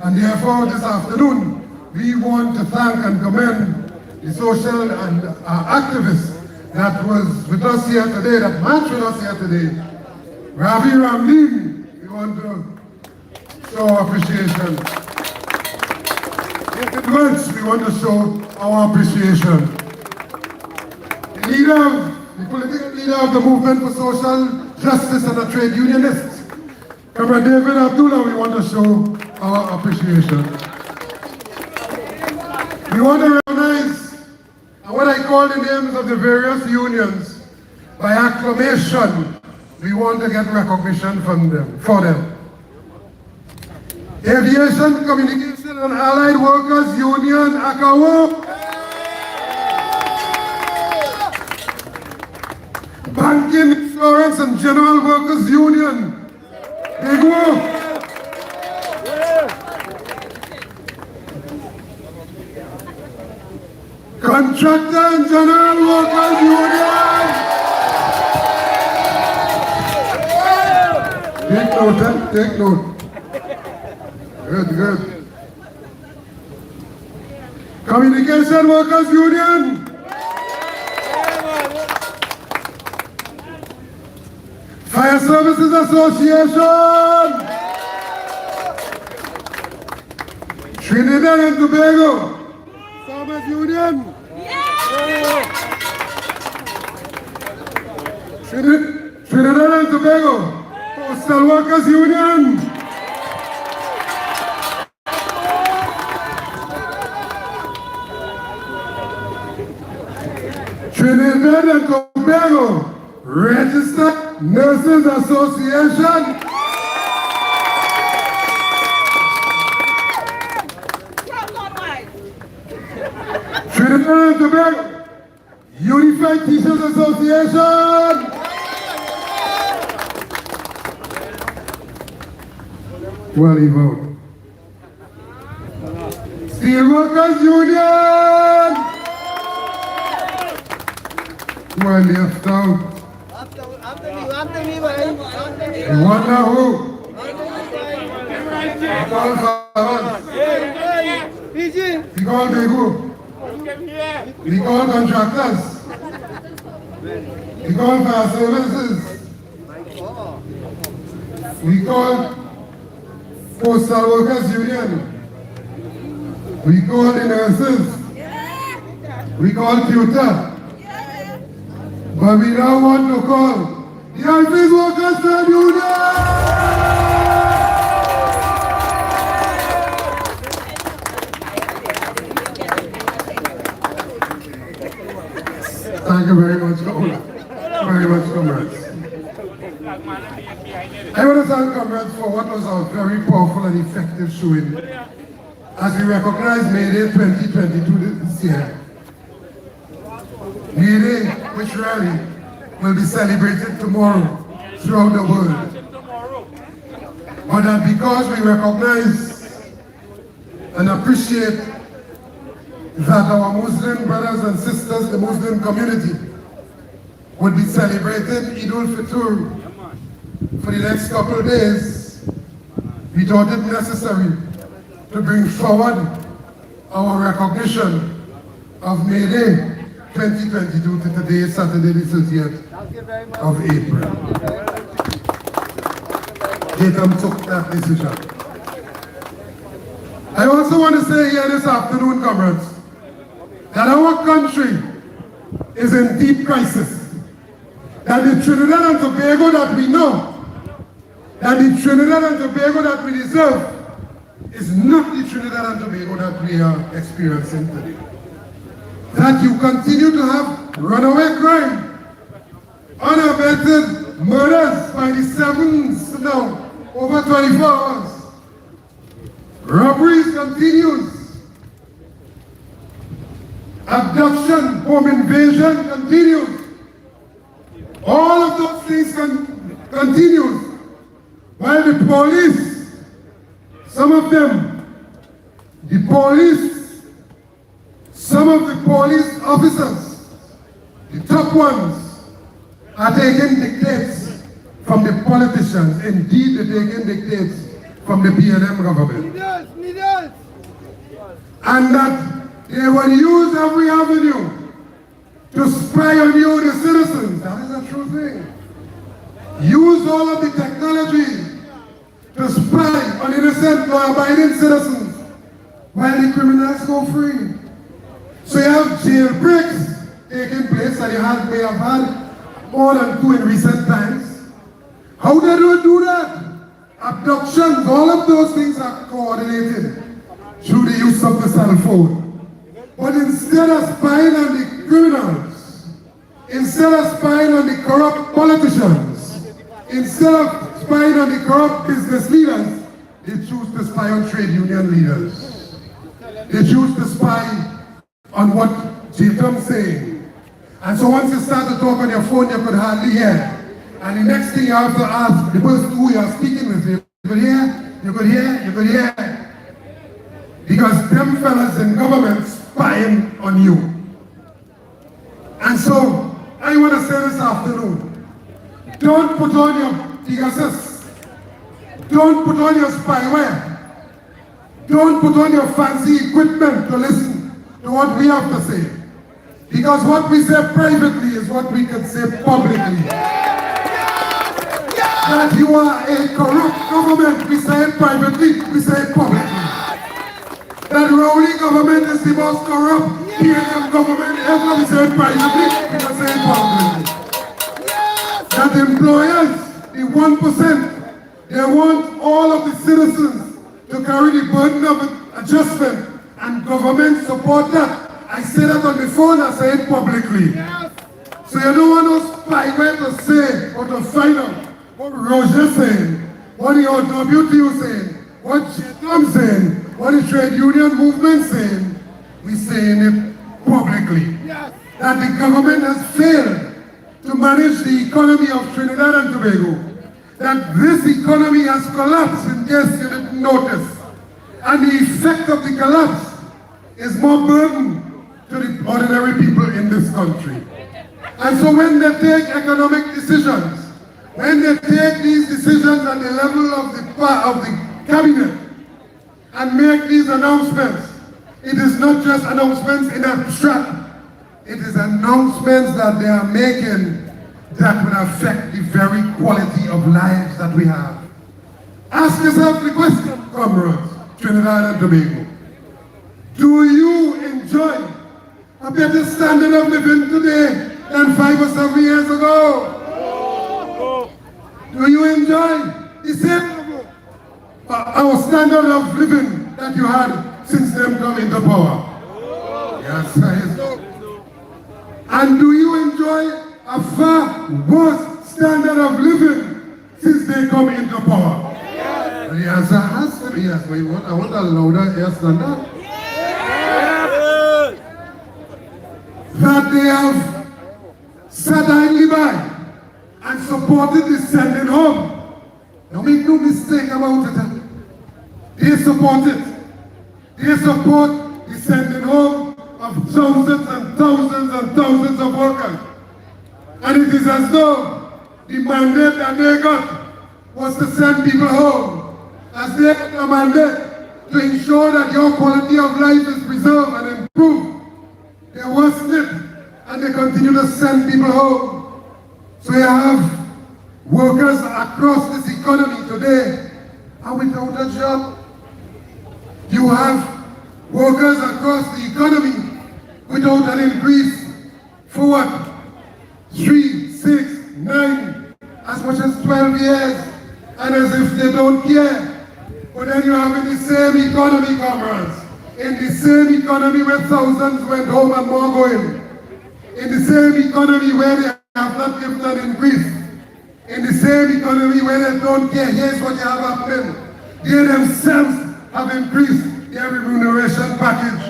And therefore, this afternoon, we want to thank and commend the social and activists that was with us here today, that marched with us here today. Ravi Ramdev, we want to show our appreciation. In words, we want to show our appreciation. The political leader of the movement for social justice and a trade unionist, Comrade David Abdullah, we want to show our appreciation. We want to recognize what I call the names of the various unions. By acclamation, we want to get recognition for them. Aviation, Communication and Allied Workers Union, ACAWO. Banking, Insurance and General Workers Union, BIGWO. Contractor and General Workers Union. Take note, take note. Good, good. Communication Workers Union. Fire Services Association. Trinidad and Tobago. Farmers Union. Trinidad and Tobago. Postal Workers Union. Trinidad and Tobago Registered Nurses Association. Trinidad and Tobago Unified Teachers Association. Well, you vote. Steelworkers Union. Well, left out. You wonder who? He called farmers. He called who? He called contractors. He called fire services. We called Postal Workers Union. We called the nurses. We called tutor. But we now want to call the Office Workers Trade Union! Thank you very much, comrades. I want to thank comrades for what was a very powerful and effective showing as we recognize May Day 2022 this year. May Day, which rally will be celebrated tomorrow throughout the world. But that because we recognize and appreciate that our Muslim brothers and sisters, the Muslim community, would be celebrating Eid al-Fitr for the next couple of days, we thought it necessary to bring forward our recognition of May Day 2022 to today, Saturday the 30th of April. JTUM took that decision. I also want to say here this afternoon, comrades, that our country is in deep crisis. That the Trinidad and Tobago that we know, that the Trinidad and Tobago that we deserve, is not the Trinidad and Tobago that we are experiencing today. That you continue to have runaway crime, unabated murders by the sevens now, over 24 hours. Robberies continues. Abduction, home invasion continues. All of those things continue. While the police, some of them, the police, some of the police officers, the top ones, are taking dictates from the politicians. Indeed, they're taking dictates from the PNM government. And that they will use every avenue to spy on you, the citizens. That is a true thing. Use all of the technology to spy on innocent, law-abiding citizens while the criminals go free. So you have jailbreaks taking place, and you may have had more than 2 in recent times. How they don't do that? Abductions, all of those things are coordinated through the use of the cell phone. But instead of spying on the criminals, instead of spying on the corrupt politicians, instead of spying on the corrupt business leaders, they choose to spy on trade union leaders. They choose to spy on what JTUM saying. And so once you start to talk on your phone, you could hardly hear. And the next thing you have to ask the person who you are speaking with, you could hear, you could hear, you could hear. Because them fellas in government spying on you. And so, I want to say this afternoon, don't put on your Pegasus. Don't put on your spyware. Don't put on your fancy equipment to listen to what we have to say. Because what we say privately is what we can say publicly. That you are a corrupt government, we say it privately, we say it publicly. That Rowley government is the most corrupt PNM government ever, we say it privately, we can say it publicly. That employers, the 1%, they want all of the citizens to carry the burden of adjustment, and government support that. I say that on the phone, I say it publicly. So you don't want no spyware to say or to find out what Roget saying, what the WTU saying, what JTUM saying, what the trade union movement saying. We saying it publicly. That the government has failed to manage the economy of Trinidad and Tobago. That this economy has collapsed, in case you didn't notice. And the effect of the collapse is more burden to the ordinary people in this country. And so when they take economic decisions, when they take these decisions at the level of the cabinet and make these announcements, it is not just announcements in abstract. It is announcements that they are making that will affect the very quality of lives that we have. Ask yourself the question, comrades, Trinidad and Tobago. Do you enjoy a better standard of living today than 5 or 7 years ago? Do you enjoy the same our standard of living that you had since them come into power? Yes, yes. And do you enjoy a far worse standard of living since they come into power? Yes. The answer has to be yes. I want a louder yes than that. Yes. That they have sat idly by and supported the sending home. Don't make no mistake about it. They support it. They support the sending home of thousands and thousands and thousands of workers. And it is as though the mandate that they got was to send people home. As they had a mandate to ensure that your quality of life is preserved and improved. They worsened it, and they continue to send people home. So you have workers across this economy today are without a job. You have workers across the economy without an increase for what? 3, 6, 9, as much as 12 years, and as if they don't care. But then you have in the same economy, comrades, in the same economy where thousands went home and more going, in the same economy where they have not given an increase, in the same economy where they don't care, here's what you have happening. They themselves have increased their remuneration package.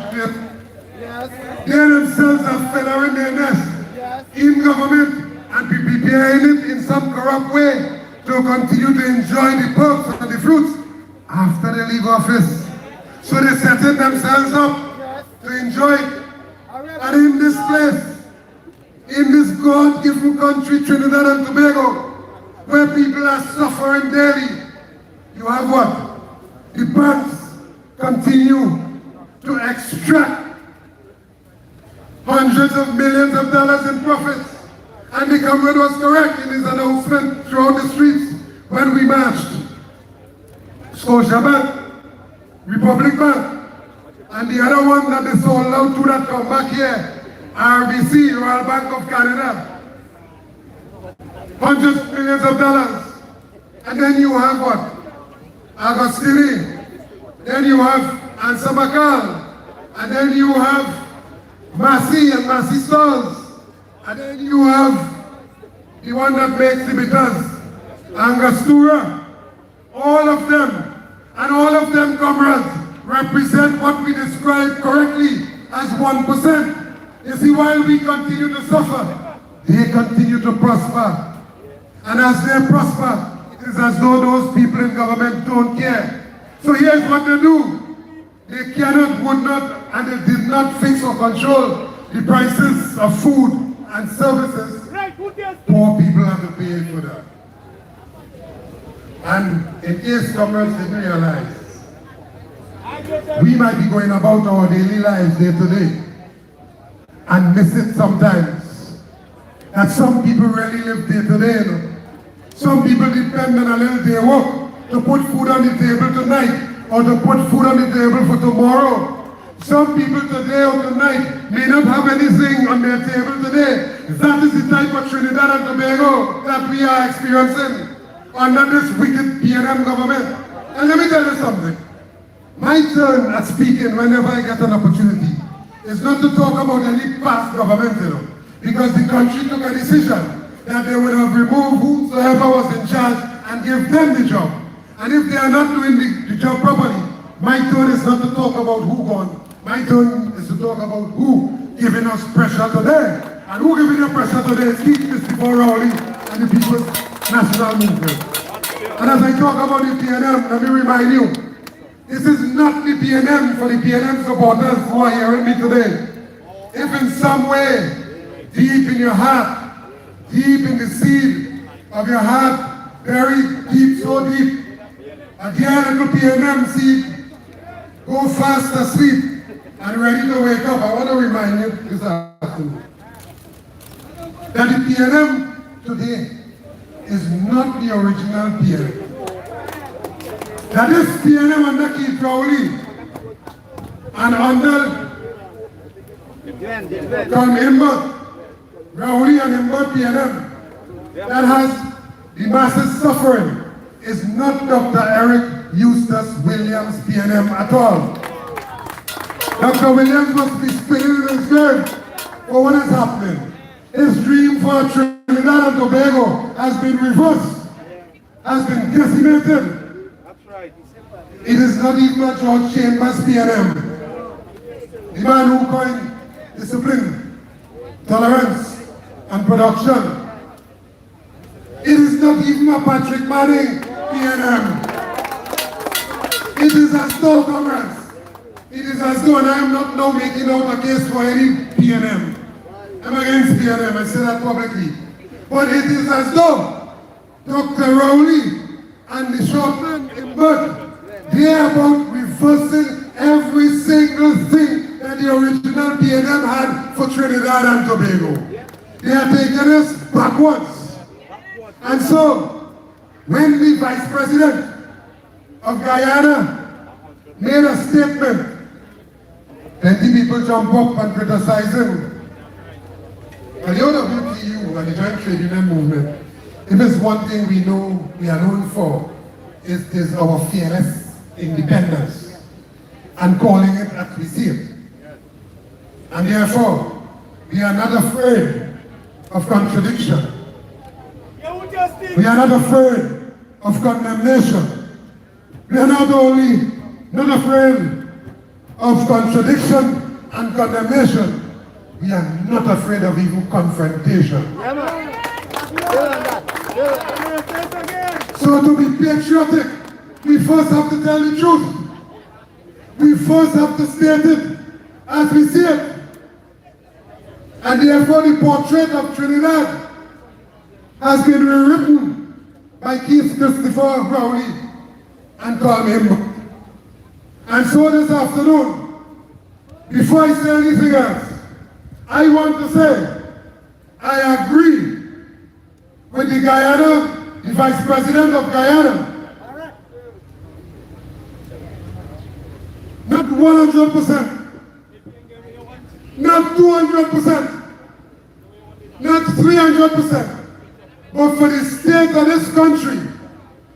Yes. They themselves are feathering their nest in government and be preparing it in some corrupt way to continue to enjoy the perks and the fruits after they leave office. So they setting themselves up to enjoy it. And in this place, in this God-given country, Trinidad and Tobago, where people are suffering daily, you have what? the banks continue to extract hundreds of millions of dollars in profits. And the comrade was correct in his announcement throughout the streets when we marched. Scotiabank, Republic Bank, and the other one that they sold out to that come back here, RBC, Royal Bank of Canada. Hundreds of millions of dollars. And then you have what? Agostini. Then you have Ancel, and then you have Massey and Massey Stores. And then you have the one that makes the bitters, Angostura. All of them, and all of them, comrades, represent what we describe correctly as 1%. You see, while we continue to suffer, they continue to prosper. And as they prosper, it is as though those people in government don't care. So here's what they do. They cannot, would not, and they did not fix or control the prices of food and services. Poor people have to pay for that. And in case comrades didn't realize, we might be going about our daily lives day to day and miss it sometimes. That some people really live day to day. You know? Some people depend on a little day work to put food on the table tonight or to put food on the table for tomorrow. Some people today or tonight may not have anything on their table today. That is the type of Trinidad and Tobago that we are experiencing under this wicked PNM government. And let me tell you something. My turn at speaking whenever I get an opportunity is not to talk about any past government, you know, because the country took a decision that they would have removed whosoever was in charge and give them the job. And if they are not doing the job properly, my turn is not to talk about who gone. My turn is to talk about who giving us pressure today. And who giving us pressure today is Keith Christopher Rowley and the People's National Movement. And as I talk about the PNM, let me remind you, this is not the PNM for the PNM supporters who are hearing me today. If in some way, deep in your heart, deep in the seed of your heart, buried deep, so deep, a dear little PNM seed, go fast asleep and ready to wake up. I want to remind you this afternoon that the PNM today is not the original PNM. That is PNM under Keith Rowley and under Tom Imbert, Rowley and Imbert PNM that has the masses suffering is not Dr. Eric Eustace Williams PNM at all. Dr. Williams must be spinning in his grave for what is happening. His dream for Trinidad and Tobago has been reversed, has been decimated. That's right. It is not even a George Chambers PNM. The man who coined discipline, tolerance, and production. It is not even a Patrick Manning PNM. It is as though, comrades, it is as though, and I am not now making out a case for any PNM. I'm against PNM, I say that publicly. But it is as though Dr. Rowley and the shortman Imbert, they are about reversing every single thing that the original PNM had for Trinidad and Tobago. They are taking us backwards. And so, when the Vice President of Guyana made a statement, plenty people jump up and criticize him. And the OWTU and the Joint Trade Union Movement, if there's one thing we know we are known for, is our fearless independence and calling it as we see it. And therefore, we are not afraid of contradiction. We are not afraid of condemnation. We are not only not afraid of contradiction and condemnation, we are not afraid of even confrontation. So to be patriotic, we first have to tell the truth. We first have to state it as we see it. And therefore the portrait of Trinidad has been rewritten by Keith Christopher Rowley and Tom Imbert. And so this afternoon, before I say anything else, I want to say, I agree with the Vice President of Guyana. Not 100%, not 200%, not 300%, but for the state of this country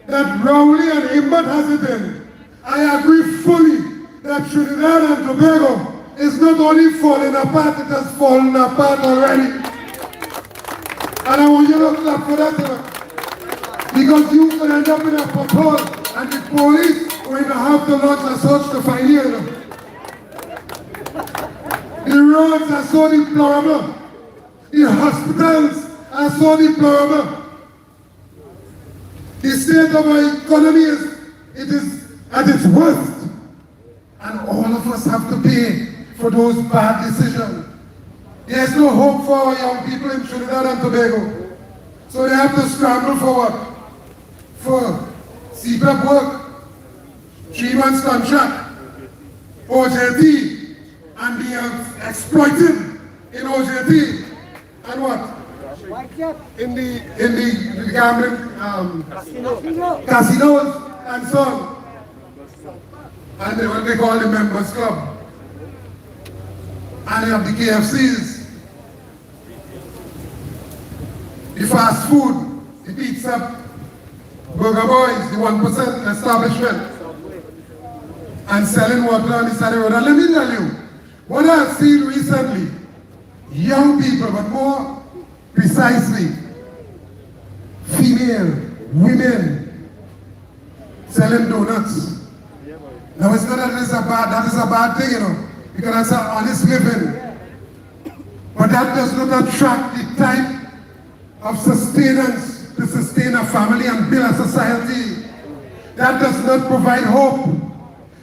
that Rowley and Imbert has it in, I agree fully that Trinidad and Tobago is not only falling apart, it has fallen apart already. And I want you to clap for that, because you could end up in a pothole and the police going to have to launch a search to find you. The roads are so deplorable. The hospitals are so deplorable. The state of our economy is at its worst. And all of us have to pay for those bad decisions. There's no hope for our young people in Trinidad and Tobago. So they have to scramble for what? For CPAP work, 3 months contract, OJT, and be exploited in OJT, and what? In the gambling casinos and so on. And what they call the members club. And they have the KFCs, the fast food, the pizza, Burger Boys, the 1% establishment, and selling water on the side of the road. And let me tell you, what I've seen recently, young people, but more precisely, female, women, selling donuts. Now it's not that that is a bad thing, you know, because that's an honest living. But that does not attract the type of sustenance to sustain a family and build a society. That does not provide hope.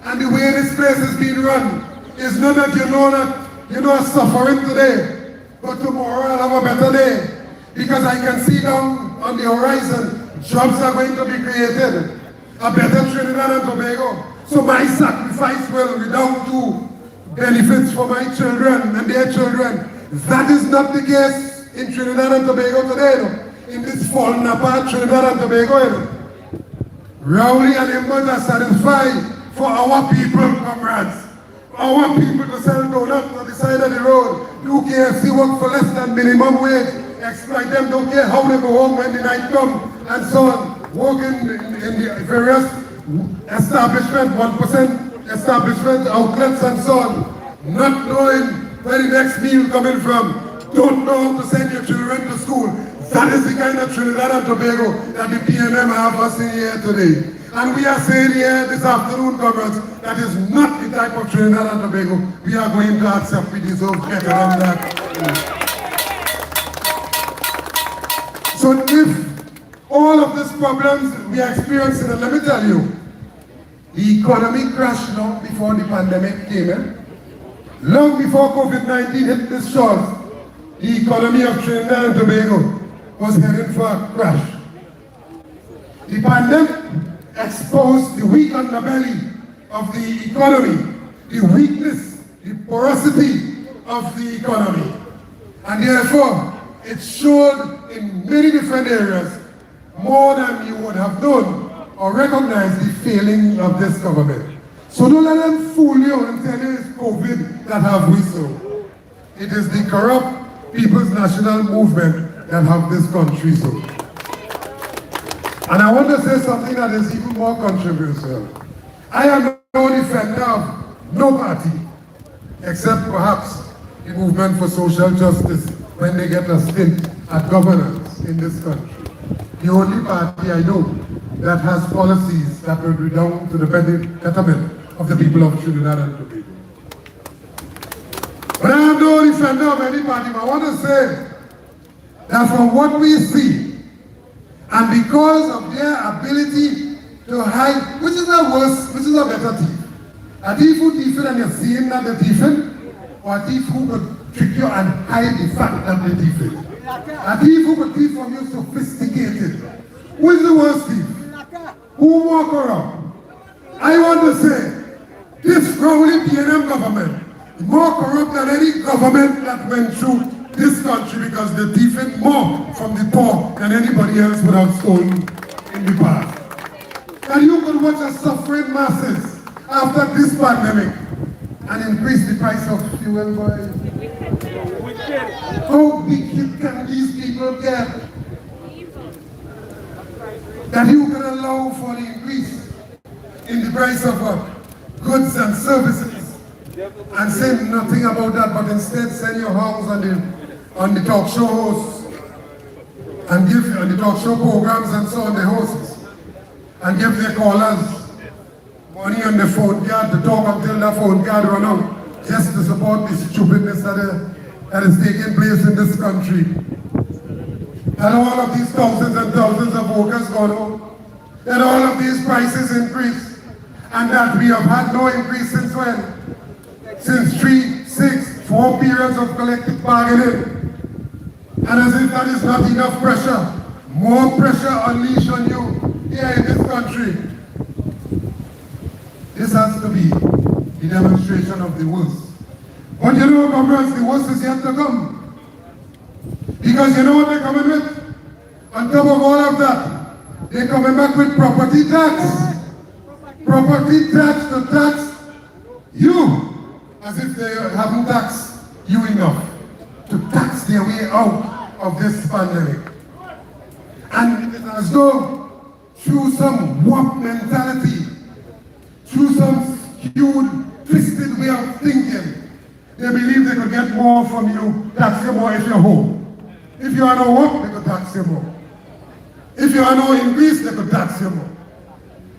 And the way this place is being run is not that you know suffering today, but tomorrow I'll have a better day. Because I can see down on the horizon, jobs are going to be created. A better Trinidad and Tobago. So my sacrifice will redound to benefits for my children and their children. That is not the case in Trinidad and Tobago today. In this falling apart Trinidad and Tobago. Rowley and Imbert are satisfied for our people, comrades. Our people to sell donuts on the side of the road. Do KFC work for less than minimum wage. Exploit them, don't care how they go home when the night comes, and so on. Work in the various establishment, 1% establishment, outlets, and so on. Not knowing where the next meal coming from. Don't know how to send your children to school. That is the kind of Trinidad and Tobago that the PNM have us in here today. And we are saying here this afternoon, comrades, that is not the type of Trinidad and Tobago we are going to accept. We deserve better than that. So if all of these problems we are experiencing, and let me tell you, the economy crashed long before the pandemic came in. Long before COVID-19 hit this shores, the economy of Trinidad and Tobago was heading for a crash. The pandemic exposed the weak underbelly of the economy, the weakness, the porosity of the economy. And therefore, it showed in many different areas more than you would have known or recognized the failing of this government. So don't let them fool you and tell you it's COVID that have we so. It is the corrupt People's National Movement that have this country so. And I want to say something that is even more controversial. I am no defender of no party, except perhaps the Movement for Social Justice when they get a stint at governance in this country. The only party I know that has policies that will redound to the betterment of the people of Trinidad and Tobago. But I am no defender of any party, but I want to say that from what we see, and because of their ability to hide, which is a worse, which is a better thief? A thief who thiefing and you're seeing that they're thiefing, or a thief who could trick you and hide the fact that they're thiefing? A thief who could thief from you sophisticated. Who is the worst thief? Who walk around? I want to say, This rowling PNM government is more corrupt than any government that went through this country because they thieved more from the poor than anybody else would have stolen in the past. And you could watch the suffering masses after this pandemic and increase the price of fuel, boys. How wicked can these people get? That you can allow for the increase in the price of goods and services and say nothing about that, but instead send your house on the talk show hosts and give on the talk show programs and so on the hosts and give their callers money on the phone card to talk until the phone card run out just to support the stupidness that is taking place in this country. And all of these thousands and thousands of workers gone home. That all of these prices increase. And that we have had no increase since when? Since 3, 6, 4 periods of collective bargaining. And as if that is not enough pressure, more pressure unleashed on you here in this country. This has to be the demonstration of the worst. But you know, comrades, the worst is yet to come. Because you know what they're coming with? On top of all of that, they're coming back with property tax. Property tax to tax you, as if they haven't taxed you enough to tax their way out of this pandemic. And it is as though through some warped mentality, through some skewed, twisted way of thinking, they believe they could get more from you, tax you more if you're home. If you are no work, they could tax you more. If you are no increase, they could tax you more.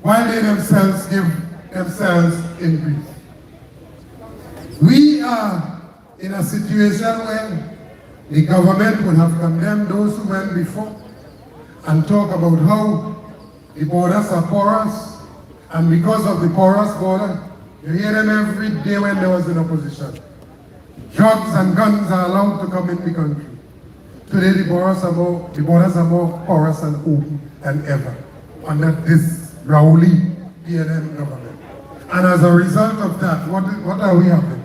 While they themselves give themselves increase. We are in a situation where the government would have condemned those who went before and talk about how the borders are porous, and because of the porous border, you hear them every day when there was an opposition. Drugs and guns are allowed to come in the country. Today the borders are more porous and open than ever under this rowdy PNM government. And as a result of that, what are we having?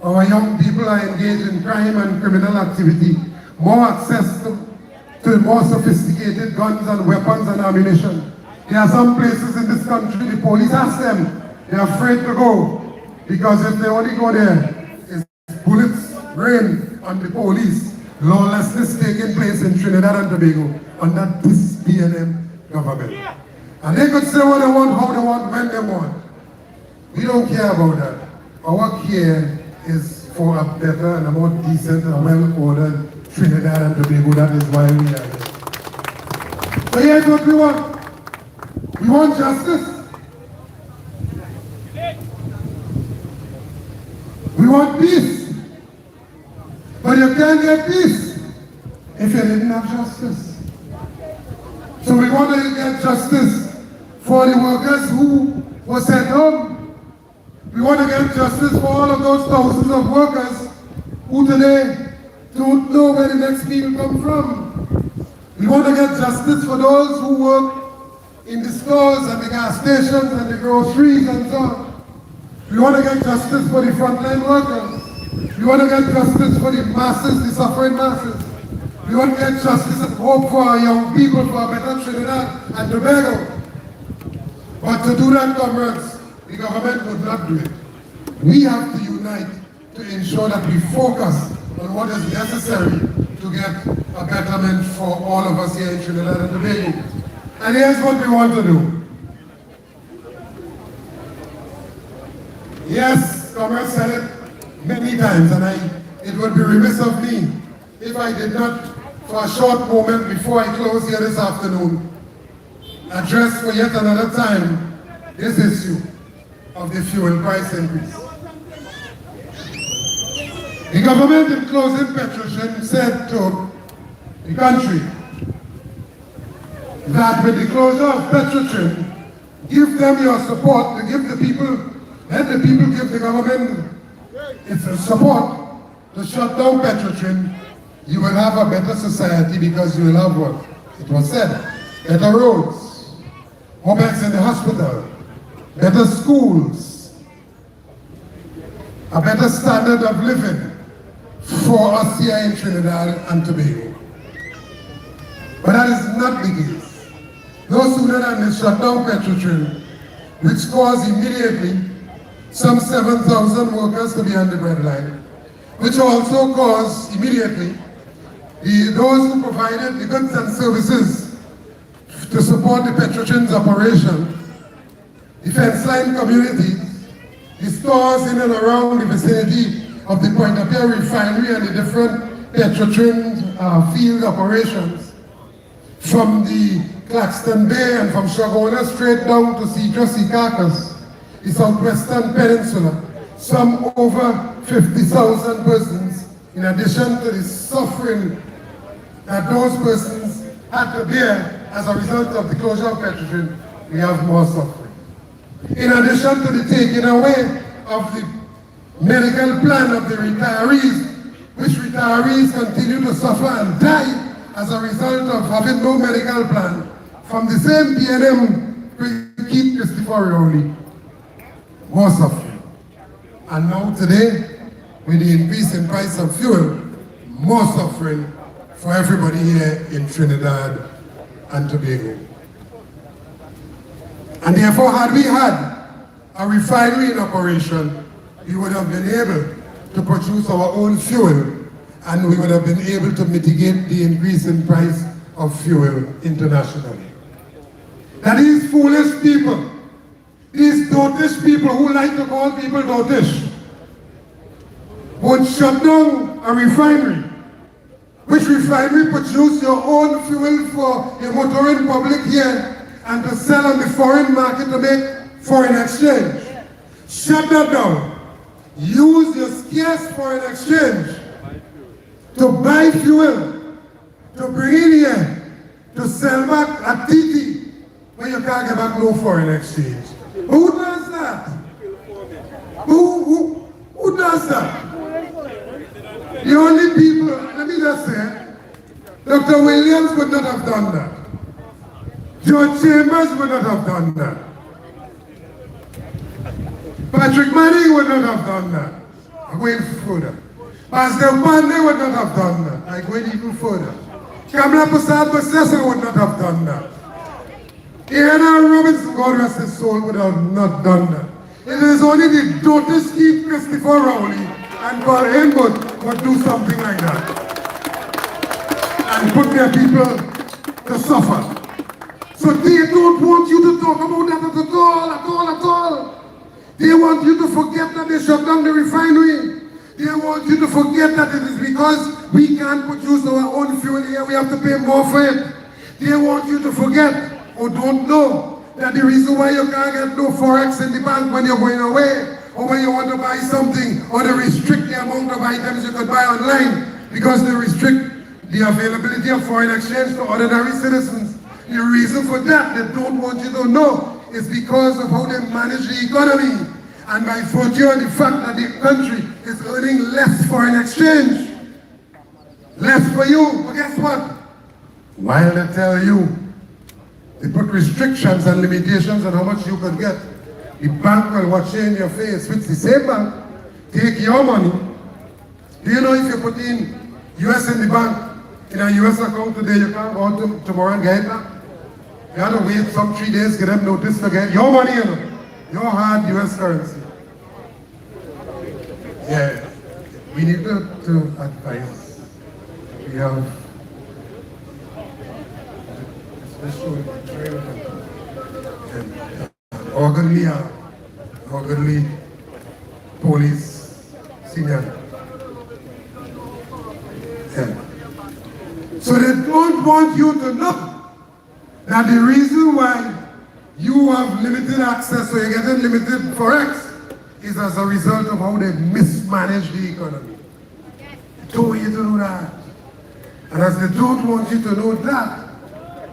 Our young people are engaged in crime and criminal activity, more access to more sophisticated guns and weapons and ammunition. There are some places in this country, the police ask them, they're afraid to go, because if they only go there, it's bullets rain on the police. Lawlessness taking place in Trinidad and Tobago under this PNM government. And they could say what they want, how they want, when they want. We don't care about that. Our care is for a better and a more decent and well-ordered Trinidad and Tobago. That is why we are here. So here's what we want. We want justice. We want peace. But you can't get peace if you didn't have justice. So we want to get justice for the workers who were sent home. We want to get justice for all of those thousands of workers who today don't know where the next meal comes from. We want to get justice for those who work in the stores and the gas stations and the groceries and so on. We want to get justice for the frontline workers. We want to get justice for the masses, the suffering masses. We want to get justice and hope for our young people for a better Trinidad and Tobago. But to do that, comrades, the government would not do it. We have to unite to ensure that we focus on what is necessary to get a betterment for all of us here in Trinidad and Tobago. And here's what we want to do. Yes, comrades said it many times, and it would be remiss of me if I did not, for a short moment before I close here this afternoon, address for yet another time this issue of the fuel price increase. The government in closing Petrotrin said to the country that with the closure of Petrotrin, give them your support, to give the people, let the people give the government its support to shut down Petrotrin. You will have a better society because you will have what? It was said, better roads, more beds in the hospital, better schools, a better standard of living for us here in Trinidad and Tobago. But that is not the case. No sooner than they shut down Petrotrin, which caused immediately some 7,000 workers to be on the breadline, which also caused immediately those who provided the goods and services to support the Petrotrin's operation, the fence line communities, the stores in and around the vicinity of the Point of View refinery and the different Petrotrin field operations, from the Claxton Bay and from Shagona straight down to Secaucus, the Southwestern Peninsula, some over 50,000 persons, in addition to the suffering that those persons had to bear as a result of the closure of Petrotrin, we have more suffering. In addition to the taking away of the medical plan of the retirees, which retirees continue to suffer and die as a result of having no medical plan, from the same PNM to keep Christopher Rowley, more suffering. And now today, with the increase in price of fuel, more suffering for everybody here in Trinidad and Tobago. And therefore, had we had a refinery in operation, we would have been able to produce our own fuel, and we would have been able to mitigate the increase in price of fuel internationally. Now these foolish people, these dotish people who like to call people dotish, would shut down a refinery. Which refinery produce your own fuel for your motoring public here and to sell on the foreign market to make foreign exchange. Shut that down. Use your scarce foreign exchange to buy fuel, to bring in here, to sell back at TT, when you can't get back no foreign exchange. Who does that? Who does that? The only people, let me just say, Dr. Williams would not have done that. George Chambers would not have done that. Patrick Manning would not have done that. I'm going further. Pastor Pandey would not have done that. I'm going even further. Kamala Prasad would not have done that. Ian Robinson, God rest his soul, would have not done that. It is only the dotish Steve Christopher Rowley and Paul Heywood would do something like that and put their people to suffer. So they don't want you to talk about that at all. They want you to forget that they shut down the refinery. They want you to forget that it is because we can't produce our own fuel here, we have to pay more for it. They want you to forget or don't know that the reason why you can't get no forex in the bank when you're going away, or when you want to buy something, or they restrict the amount of items you could buy online because they restrict the availability of foreign exchange to ordinary citizens. The reason for that, they don't want you to know, is because of how they manage the economy, and by virtue of the fact that the country is earning less foreign exchange. Less for you, but guess what? While they tell you, they put restrictions and limitations on how much you could get. The bank will watch you in your face, which the same bank take your money. Do you know if you put in US in the bank, in a US account today, you can't go out tomorrow and get it back? You have to wait some 3 days, get them notice to get your money, you know, your hard US currency. Yeah, we need to advise. We have, especially orderly police senior. Yeah. So they don't want you to know that the reason why you have limited access, so you're getting limited forex, is as a result of how they mismanage the economy. They don't want you to know that. And as they don't want you to know that,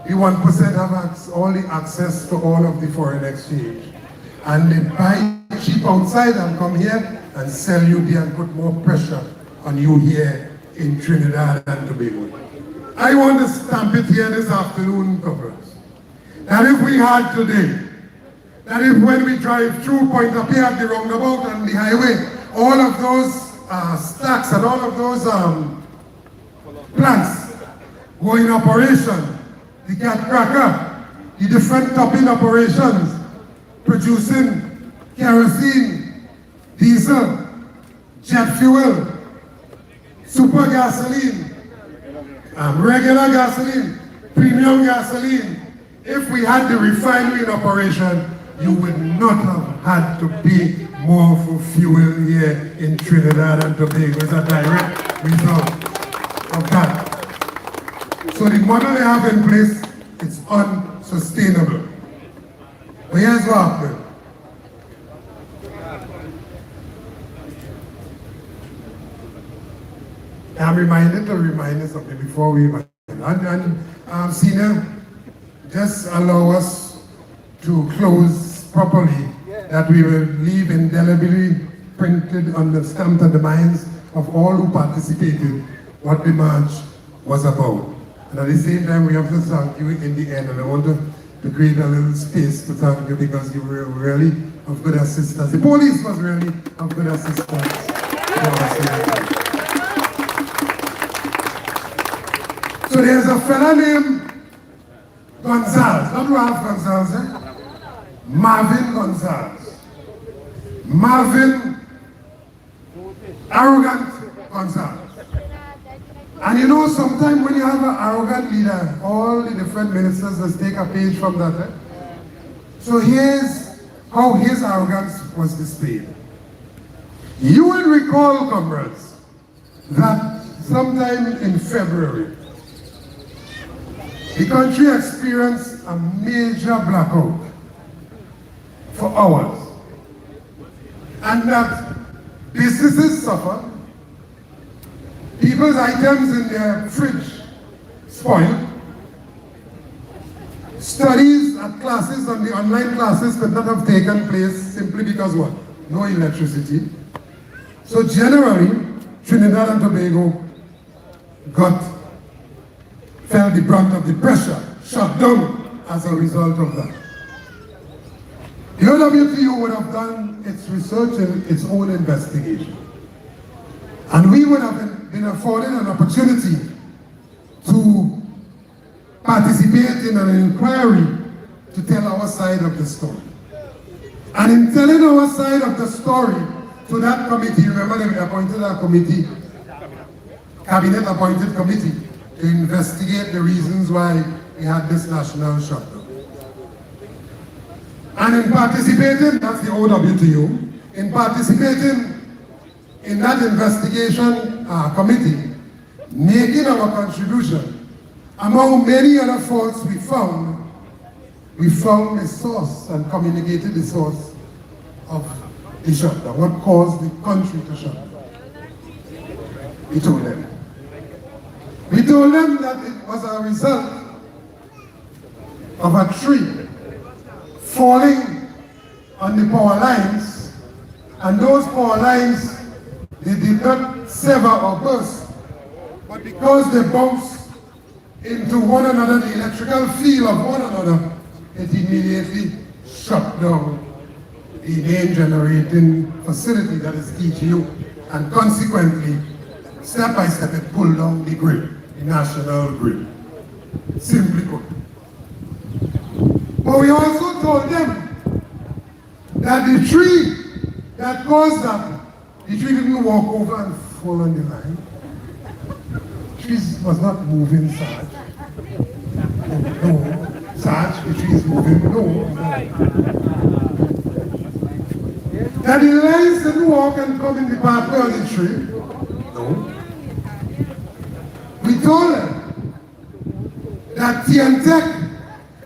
the 1% have all the access to all of the foreign exchange. And they buy cheap outside and come here and sell you there and put more pressure on you here in Trinidad and Tobago. I want to stamp it here this afternoon, couples. That if we had today, that if when we drive through Point of View at the roundabout and the highway, all of those stacks and all of those plants were in operation. The cat cracker, the different topping operations, producing kerosene, diesel, jet fuel, super gasoline, regular gasoline, premium gasoline. If we had the refinery in operation, you would not have had to pay more for fuel here in Trinidad and Tobago. It's a direct result of that. So the model they have in place, it's unsustainable. But here's what happened. I'm reminded to remind you something before we begin. And Senior, just allow us to close properly, that we will leave indelibly printed on the stamped on the minds of all who participated what the march was about. And at the same time, we have to thank you in the end, and I want to create a little space to thank you because you were really of good assistance. The police was really of good assistance. So there's a fella named Gonzalez, not Ralph Gonzalez, eh? Marvin Gonzalez. Marvin Arrogant Gonzalez. And you know, sometimes when you have an arrogant leader, all the different ministers just take a page from that. Eh? So here's how his arrogance was displayed. You will recall, comrades, that sometime in February, the country experienced a major blackout for hours. And that businesses suffered, people's items in their fridge spoiled, studies at classes on the online classes could not have taken place simply because what? No electricity. So generally, Trinidad and Tobago felt the brunt of the pressure, shut down as a result of that. The OWTU would have done its research and its own investigation. And we would have been afforded an opportunity to participate in an inquiry to tell our side of the story. And in telling our side of the story to that committee, remember they appointed a committee, cabinet appointed committee, to investigate the reasons why we had this national shutdown. And in participating, that's the OWTU, in participating in that investigation committee, making our contribution, among many other faults we found the source and communicated the source of the shutdown, what caused the country to shut down. We told them. We told them that it was a result of a tree falling on the power lines, and those power lines, they did not sever or burst, but because they bounced into one another, the electrical field of one another, it immediately shut down the main generating facility, that is TGU, and consequently, step by step, it pulled down the grid, the national grid. Simply put. But we also told them that the tree that caused that, the tree didn't walk over and fall on the line. The tree was not moving, Sarge. No, Sarge, the tree is moving. No. That the lines didn't walk and come in the pathway of the tree. No. We told them that TNTech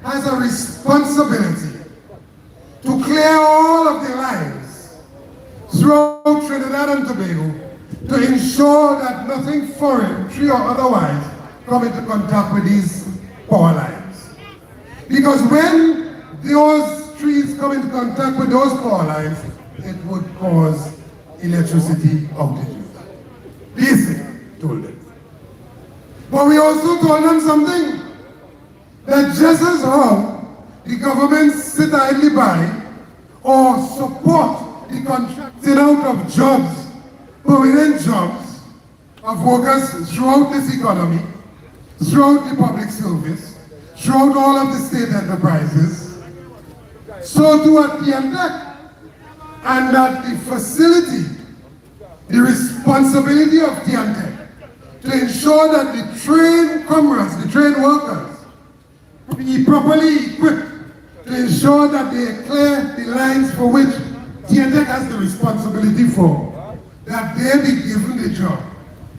has a responsibility to clear all of the lines throughout Trinidad and Tobago to ensure that nothing foreign, tree or otherwise, come into contact with these power lines. Because when those trees come into contact with those power lines, it would cause electricity outages. Basically, told them. But we also told them something, that just as how the government sit idly by or support the contracting out of jobs jobs of workers throughout this economy, throughout the public service, throughout all of the state enterprises, so too at TMTech, and that the facility, the responsibility of TMTech to ensure that the trained comrades, the trained workers, be properly equipped to ensure that they clear the lines for which TMTech has the responsibility for, that they be given the job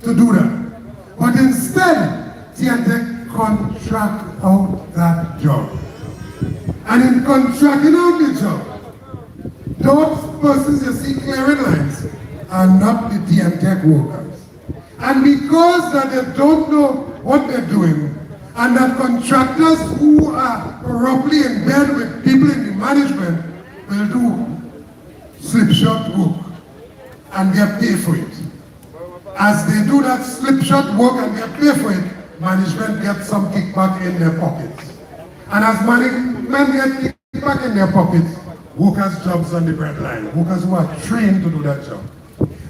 to do that. But instead, TMTech contract out that job. And in contracting out the job, those persons you see clearing lines are not the TMTech workers. And because that they don't know what they're doing, and that contractors who are corruptly in bed with people in the management will do slipshod work and get paid for it. As they do that slipshod work and get paid for it, management gets some kickback in their pockets. And as management get kickback in their pockets, workers' jobs on the breadline, workers who are trained to do that job.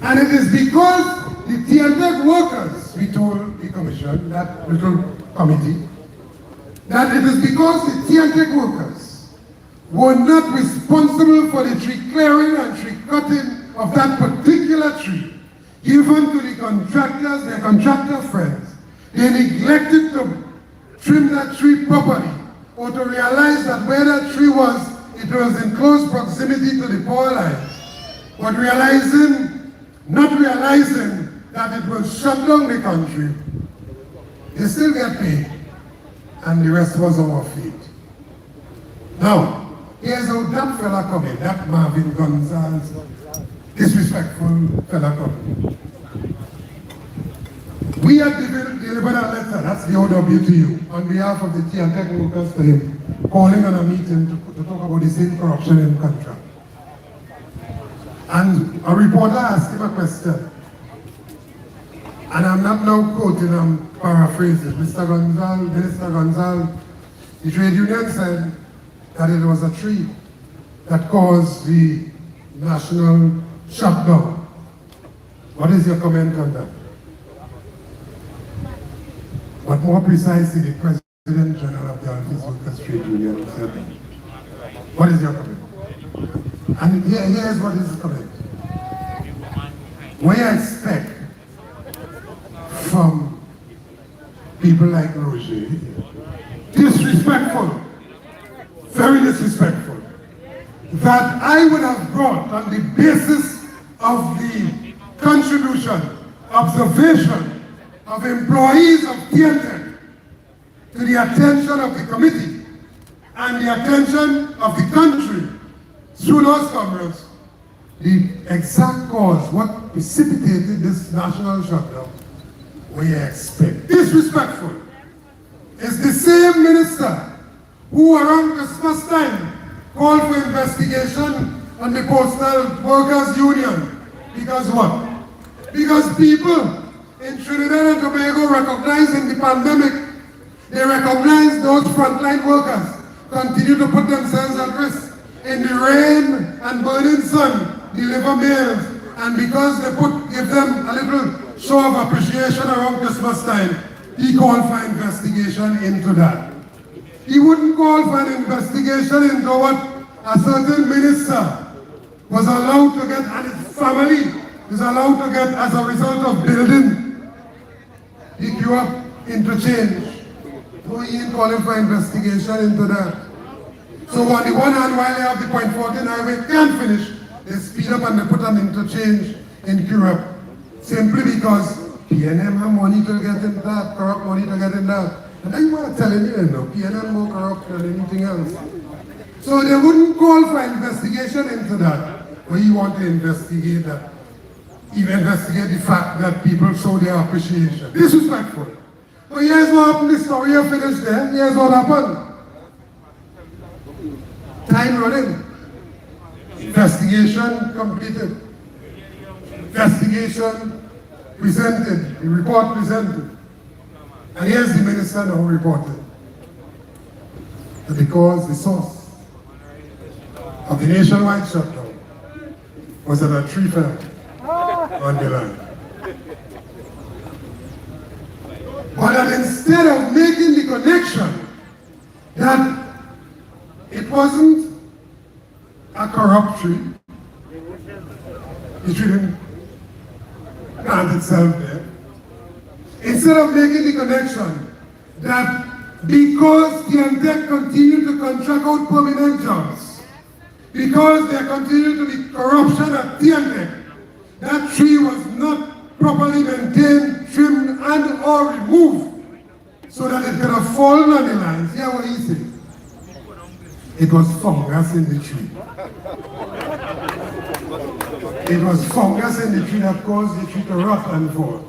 And it is because the TMTech workers, we told the commission, that little committee, that it is because the TMTech workers were not responsible for the tree clearing and tree cutting of that particular tree, given to the contractors, their contractor friends. They neglected to trim that tree properly, or to realize that where that tree was, it was in close proximity to the power lines. But not realizing that it will shut down the country, they still get paid, and the rest was our feet. Now, here's how that fella coming, that Marvin Gonzalez, disrespectful fella coming. We have delivered a letter, that's the OW to you, on behalf of the TMTech workers to him, calling on a meeting to talk about the same corruption in contract. And a reporter asked him a question. And I'm not now quoting, I'm paraphrasing. Minister Gonzal, the trade union said that it was a tree that caused the national shutdown. What is your comment on that? But more precisely, the President General of the Office Workers Trade Union said, what is your comment? And here's what is the comment. What I expect from people like Roget, disrespectful, very disrespectful, that I would have brought on the basis of the contribution, observation of employees of TMTech to the attention of the committee and the attention of the country through those comrades, the exact cause, what precipitated this national shutdown, we expect. Disrespectful is the same minister who around Christmas time called for investigation on the Postal Workers Union. Because what? Because people in Trinidad and Tobago recognized in the pandemic, they recognized those frontline workers continue to put themselves at risk in the rain and burning sun, deliver meals, and because they give them a little show of appreciation around Christmas time, he called for investigation into that. He wouldn't call for an investigation into what a certain minister was allowed to get, and his family is allowed to get as a result of building the Cuba interchange. So he ain't calling for investigation into that. So on the one hand, while they have the Point 14 highway can't finish, they speed up and they put an interchange in Europe, simply because PNM have money to get in that, corrupt money to get in that. And then you want to tell him, you know, PNM more corrupt than anything else. So they wouldn't call for investigation into that, but you want to investigate that, even investigate the fact that people show their appreciation. Disrespectful. But here's what happened, the story is finished there, here's what happened. Time running. Investigation completed. Investigation presented, the report presented. And here's the minister now reported that because the source of the nationwide shutdown was that a tree fell on the land. But that instead of making the connection that it wasn't a corrupt tree, the tree didn't plant itself there. Instead of making the connection that because the Antec continue to contract out permanent jobs, because there continued to be corruption at the Antec, that tree was not properly maintained, trimmed, and or removed so that it could have fallen on the lines. Hear what he said. It was fungus in the tree. It was fungus in the tree that caused the tree to rot and fall.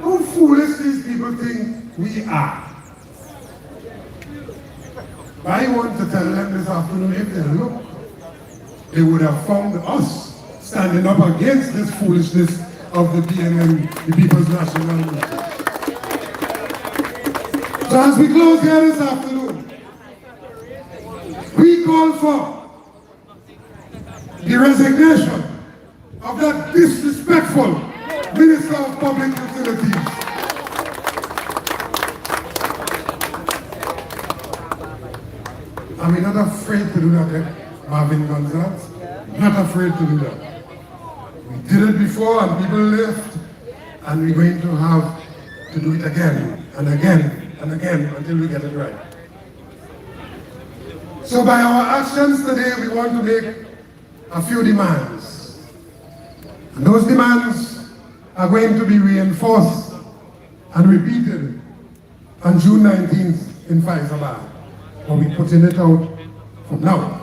How foolish these people think we are. I want to tell them this afternoon, if they look, they would have found us standing up against this foolishness of the PNM, the People's National Movement. So as we close here this afternoon, we call for the resignation of that disrespectful Minister of Public Utilities. Are we not afraid to do that, Marvin Gonzalez? Not afraid to do that. We did it before and people left, and we're going to have to do it again and again and again until we get it right. So by our actions today, we want to make a few demands. And those demands are going to be reinforced and repeated on June 19th in Faisalabad. But we're putting it out from now.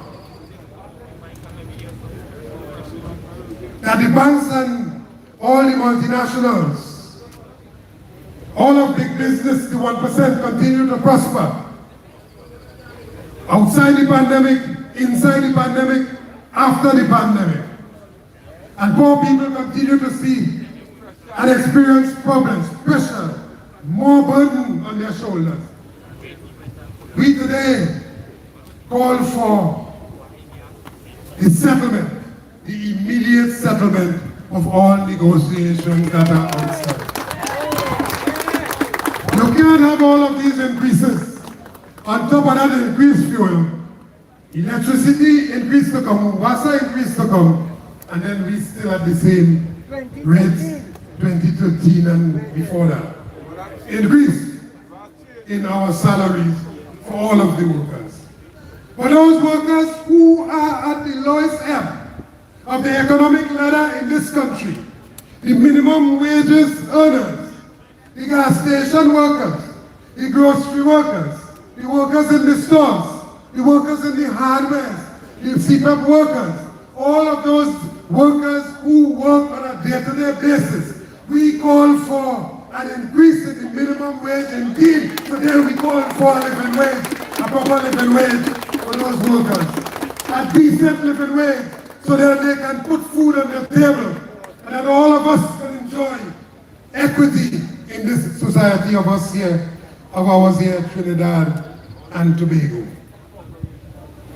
That the banks and all the multinationals, all of big business, the 1% continue to prosper. Outside the pandemic, inside the pandemic, after the pandemic. And poor people continue to see and experience problems, pressure, more burden on their shoulders. We today call for the settlement, the immediate settlement of all negotiations that are outside. You can't have all of these increases. On top of that increased fuel, electricity increased to come, water increased to come, and then we still at the same rates 2013 and before that. Increase in our salaries for all of the workers. For those workers who are at the lowest ebb of the economic ladder in this country, the minimum wages earners, the gas station workers, the grocery workers, the workers in the stores, the workers in the hardware, the CPAP workers, all of those workers who work on a day-to-day basis, we call for an increase in the minimum wage. Indeed, today we call for a living wage, a proper living wage for those workers, a decent living wage, so that they can put food on their table, and that all of us can enjoy equity in this society of us here, of ours here in Trinidad and Tobago.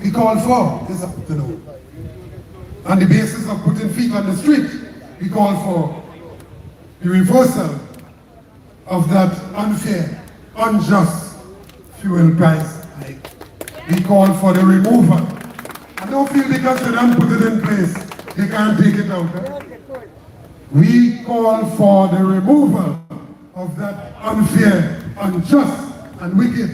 We call for this afternoon. On the basis of putting feet on the street, we call for the reversal of that unfair, unjust fuel price hike. We call for the removal. I don't feel because they don't put it in place, they can't take it out. We call for the removal of that unfair, unjust, and wicked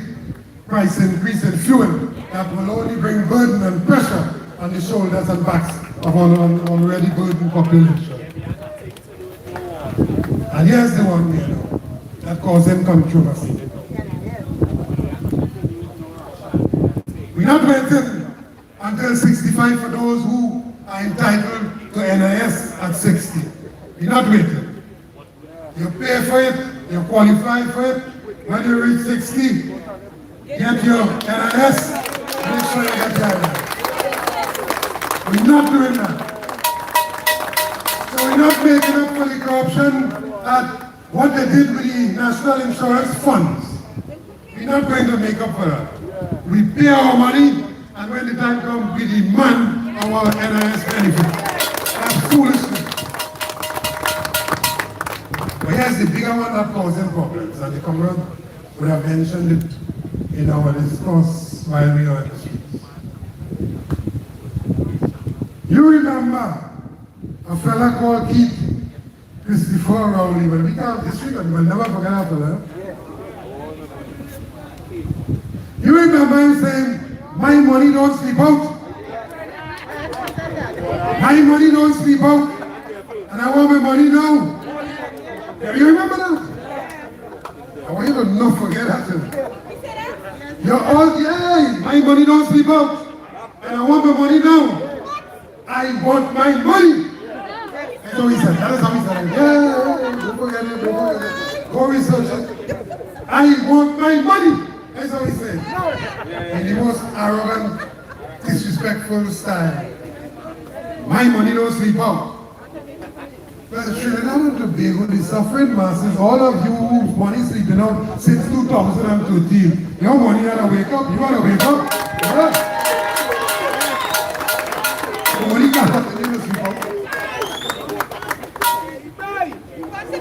price increase in fuel that will only bring burden and pressure on the shoulders and backs of an already burdened population. And here's the one here now, that causing controversy. We're not waiting until 65 for those who are entitled to NIS at 60. We're not waiting. You pay for it, you qualify for it. When you reach 60, get your NIS, make sure you get your NIS. We're not doing that. So we're not making up for the corruption that what they did with the National Insurance Funds. We're not going to make up for that. We pay our money, and when the time comes, we demand our NIS benefit. That's foolishness. But here's the bigger one that causing problems, and the comrade would have mentioned it in our discourse while we are in the streets. You remember a fella called Keith Christopher Rowley, when we come to the street, and we'll never forget that fella. You remember him saying, my money don't sleep out. My money don't sleep out. And I want my money now. Yeah, you remember that? I want you to not forget that. You're all, yeah, my money don't sleep out. And I want my money now. I want my money. And so he said, that is how he said, yeah, don't forget it, don't forget it. Go research it. I want my money. That's how he said. In the most arrogant, disrespectful style. My money don't sleep out. But Trinidad and Tobago, the suffering masses, all of you whose money sleeping out since 2013, your money ought to wake up. You ought to wake up. Right? Your money can't continue to sleep out.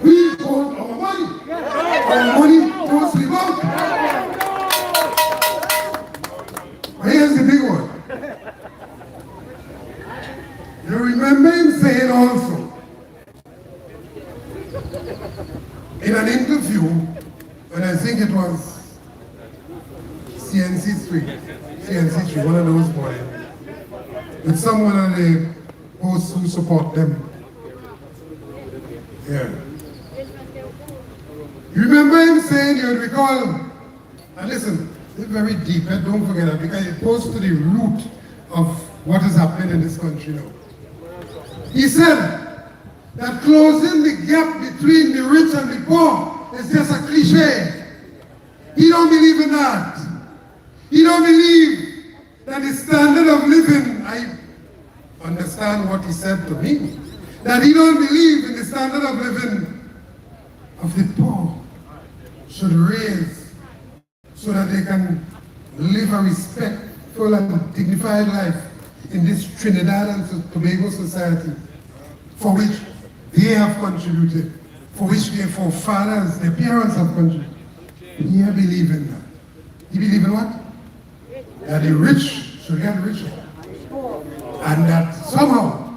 We want our money. Our money don't sleep out. Here's the big one. You remember him saying also, in an interview, when I think it was CNC3, one of those boys, with someone of the hosts who support them. Yeah. You remember him saying, you recall, and listen, it's very deep, and don't forget that, because it goes to the root of what is happening in this country now. He said that closing the gap between the rich and the poor is just a cliche. He don't believe in that. He don't believe that the standard of living, I understand what he said to me, that he don't believe in the standard of living of the poor should raise so that they can live a respectful and dignified life in this Trinidad and Tobago society for which they have contributed, for which their forefathers, their parents have contributed. He believes in that. He believes in what? That the rich should get richer. And that somehow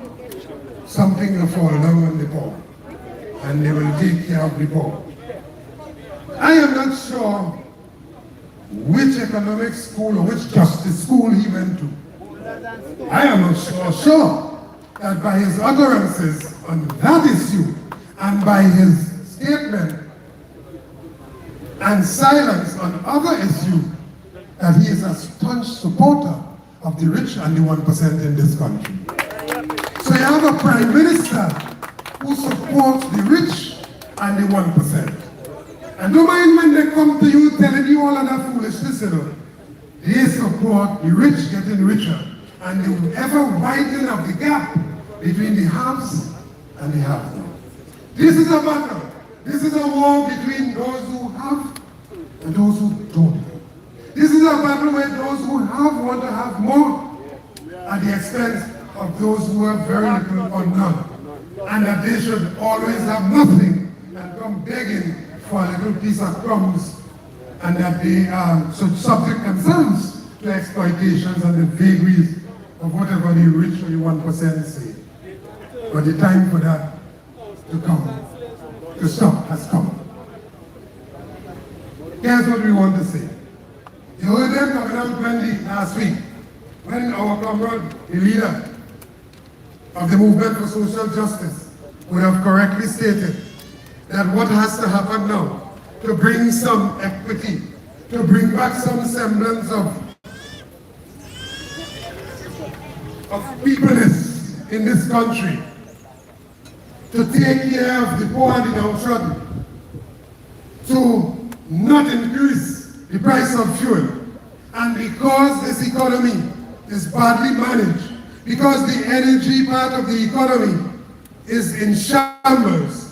something will fall down on the poor. And they will take care of the poor. I am not sure which economic school or which justice school he went to. I am not sure that by his utterances on that issue and by his statement and silence on other issues, that he is a staunch supporter of the rich and the 1% in this country. So you have a prime minister who supports the rich and the 1%. And don't mind when they come to you telling you all of that foolishness, you know. They support the rich getting richer and the ever widening of the gap between the haves and the have-nots. This is a battle. This is a war between those who have and those who don't have. This is a battle where those who have want to have more at the expense of those who have very little or none. And that they should always have nothing and come begging for a little piece of crumbs, and that they should subject themselves to exploitations and the vagaries of whatever the rich or the 1% say. But the time for that to come, to stop, has come. Here's what we want to say. You heard them talking about Wendy last week, when our comrade, the leader of the movement for social justice, would have correctly stated that what has to happen now to bring some equity, to bring back some semblance of peopleness in this country, to take care of the poor and the downtrodden, to not increase the price of fuel. And because this economy is badly managed, because the energy part of the economy is in shambles,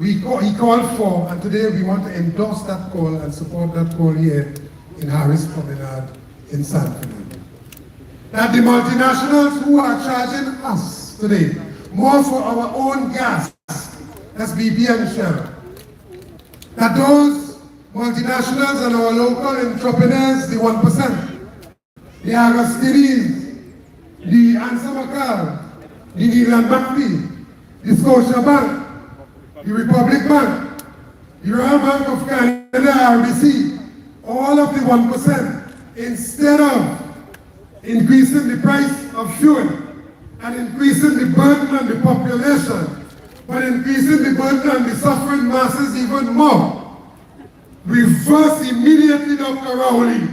he called for, and today we want to endorse that call and support that call here in Harris Promenade in San Fernando. That the multinationals who are charging us today more for our own gas SBP and Shell. That those multinationals and our local entrepreneurs, the 1%, the Agastinis, the Ancel, the Neelan Bank, the Scotia Bank, the Republic Bank, the Royal Bank of Canada, RBC, all of the 1%, instead of increasing the price of fuel and increasing the burden on the population, but increasing the burden on the suffering masses even more, reverse immediately, Dr. Rowley,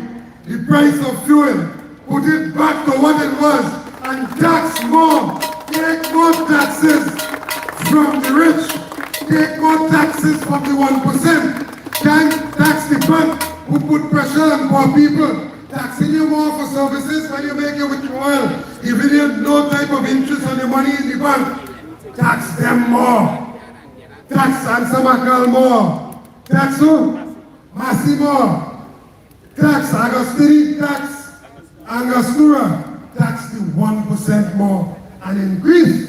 the price of fuel, put it back to what it was, and tax more, take more taxes from the rich, take more taxes from the 1%, can't tax the bank who put pressure on poor people, taxing you more for services when you make your withdrawal, giving you no type of interest on your money in the bank, tax them more, tax Ancel more, tax who? Massimo, tax Agostini, tax Angostura, tax the 1% more, and increase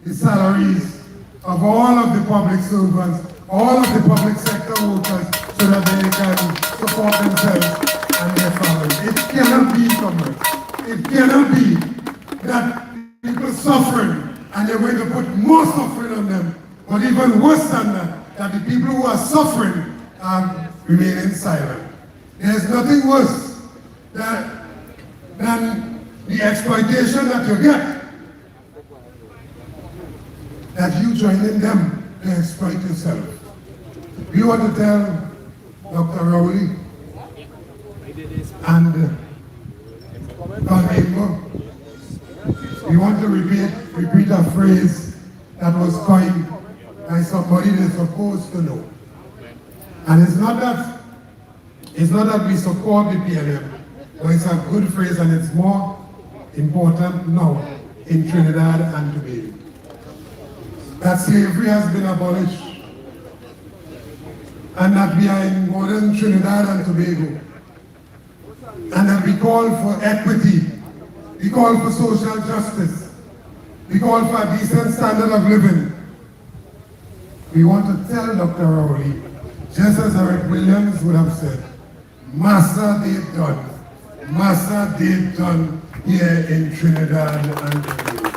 the salaries of all of the public servants, all of the public sector workers, so that they can support themselves and their families. It cannot be, comrades. It cannot be that people suffering and they're going to put more suffering on them, but even worse than that the people who are suffering are remaining silent. There's nothing worse than the exploitation that you get, that you join in them to exploit yourself. We want to tell Dr. Rowley and Don, we want to repeat a phrase that was coined by somebody they're supposed to know. And it's not that we support the PLM, but it's a good phrase, and it's more important now in Trinidad and Tobago. That slavery has been abolished, and that we are in modern Trinidad and Tobago, and that we call for equity, we call for social justice, we call for a decent standard of living. We want to tell Dr. Rowley, just as Eric Williams would have said, Massa they've done. Massa they've done here in Trinidad and Tobago.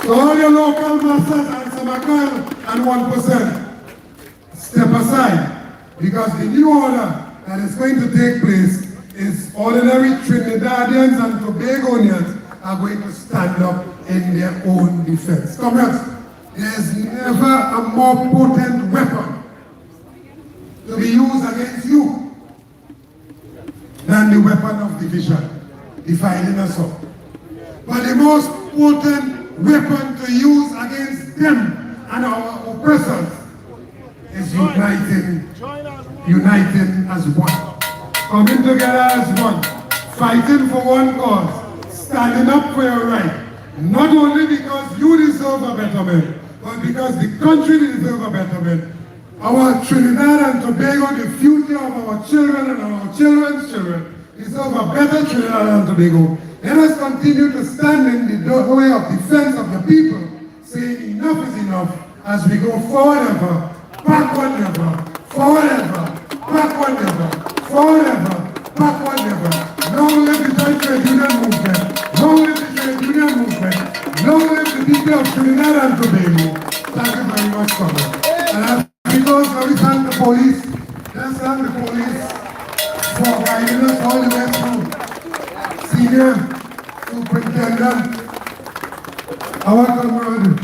So all your local massas and Samacal and 1%, step aside, because the new order that is going to take place is ordinary Trinidadians and Tobagonians are going to stand up in their own defense. Comrades, there's never a more potent weapon to be used against you than the weapon of division, dividing us up. But the most potent weapon to use against them and our oppressors is uniting as one. Coming together as one, fighting for one cause, standing up for your right, not only because you deserve a betterment, but because the country deserves a betterment. Our Trinidad and Tobago, the future of our children and our children's children, deserve a better Trinidad and Tobago. Let us continue to stand in the way of defense of the people, saying enough is enough as we go forward ever, backward never, forward ever, backward never, forward ever, backward never. Long live the Joint Trade Union movement, long live the Trade Union movement, long live the people of Trinidad and Tobago. Thank you very much, Comrade. And because we thank the police, let's thank the police for guiding us all the way through. Senior Superintendent, our comrade,